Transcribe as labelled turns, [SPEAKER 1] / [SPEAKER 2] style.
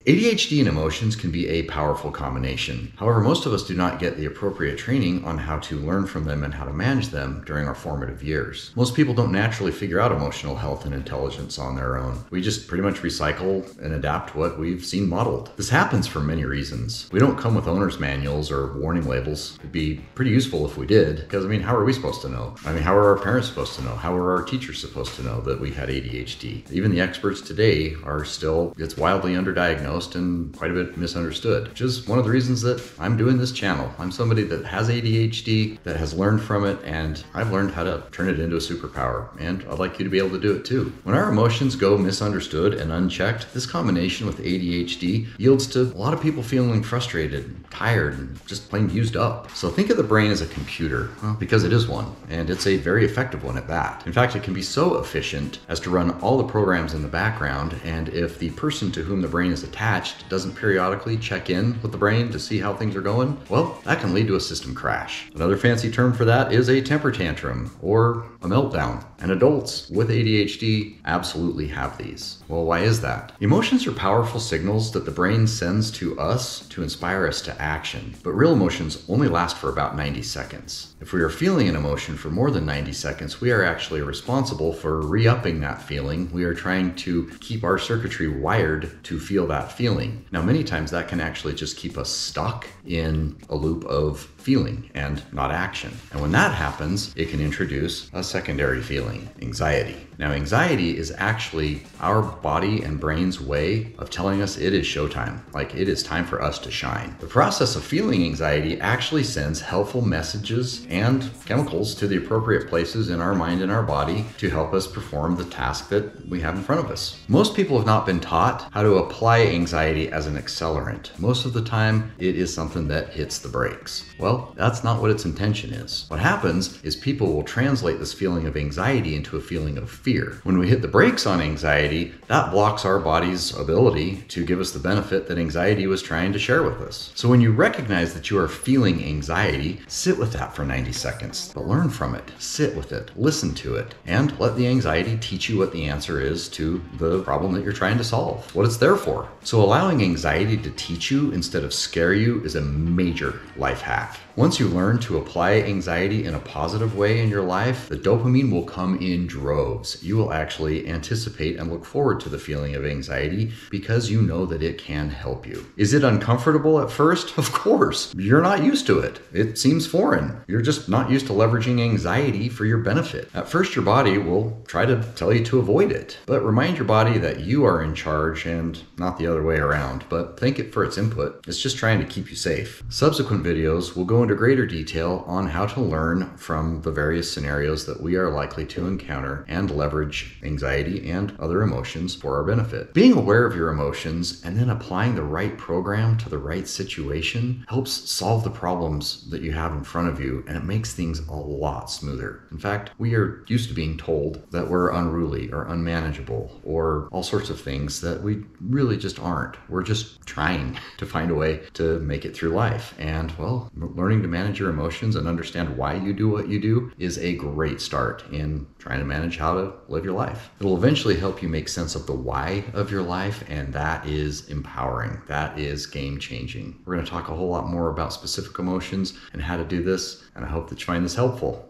[SPEAKER 1] ADHD and emotions can be a powerful combination. However, most of us do not get the appropriate training on how to learn from them and how to manage them during our formative years. Most people don't naturally figure out emotional health and intelligence on their own. We just pretty much recycle and adapt what we've seen modeled. This happens for many reasons. We don't come with owner's manuals or warning labels. It'd be pretty useful if we did, because how are we supposed to know? How are our parents supposed to know? How are our teachers supposed to know that we had ADHD? Even the experts today are still, it's wildly underdiagnosed and quite a bit misunderstood, which is one of the reasons that I'm doing this channel. I'm somebody that has ADHD, that has learned from it, and I've learned how to turn it into a superpower, and I'd like you to be able to do it too. When our emotions go misunderstood and unchecked, this combination with ADHD yields to a lot of people feeling frustrated, tired, and just plain used up. So think of the brain as a computer, because it is one, and it's a very effective one at that. In fact, it can be so efficient as to run all the programs in the background, and if the person to whom the brain is attached doesn't periodically check in with the brain to see how things are going, well, that can lead to a system crash. Another fancy term for that is a temper tantrum or a meltdown. And adults with ADHD absolutely have these. Well, why is that? Emotions are powerful signals that the brain sends to us to inspire us to action, but real emotions only last for about 90 seconds. If we are feeling an emotion for more than 90 seconds, we are actually responsible for re-upping that feeling. We are trying to keep our circuitry wired to feel that feeling. Now, many times that can actually just keep us stuck in a loop of feeling and not action. And when that happens, it can introduce a secondary feeling, anxiety. Now, anxiety is actually our body and brain's way of telling us it is showtime, like it is time for us to shine. The process of feeling anxiety actually sends helpful messages and chemicals to the appropriate places in our mind and our body to help us perform the task that we have in front of us. Most people have not been taught how to apply anxiety as an accelerant. Most of the time, it is something that hits the brakes. Well, that's not what its intention is. What happens is people will translate this feeling of anxiety into a feeling of fear. When we hit the brakes on anxiety, that blocks our body's ability to give us the benefit that anxiety was trying to share with us. So when you recognize that you are feeling anxiety, sit with that for 90 seconds, but learn from it. Sit with it, listen to it, and let the anxiety teach you what the answer is to the problem that you're trying to solve, what it's there for. So allowing anxiety to teach you instead of scare you is a major life hack. Once you learn to apply anxiety in a positive way in your life, the dopamine will come in droves. You will actually anticipate and look forward to the feeling of anxiety because you know that it can help you. Is it uncomfortable at first? Of course. You're not used to it. It seems foreign. You're just not used to leveraging anxiety for your benefit. At first, your body will try to tell you to avoid it, but remind your body that you are in charge and not the other way around, but thank it for its input. It's just trying to keep you safe. Subsequent videos will go into greater detail on how to learn from the various scenarios that we are likely to encounter and leverage anxiety and other emotions for our benefit. Being aware of your emotions and then applying the right program to the right situation helps solve the problems that you have in front of you, and it makes things a lot smoother. In fact, we are used to being told that we're unruly or unmanageable or all sorts of things that we really just aren't. We're just trying to find a way to make it through life. And well, learning to manage your emotions and understand why you do what you do is a great start in trying to manage how to live your life. It'll eventually help you make sense of the why of your life, and that is empowering. That is game-changing. We're going to talk a whole lot more about specific emotions and how to do this, and I hope that you find this helpful.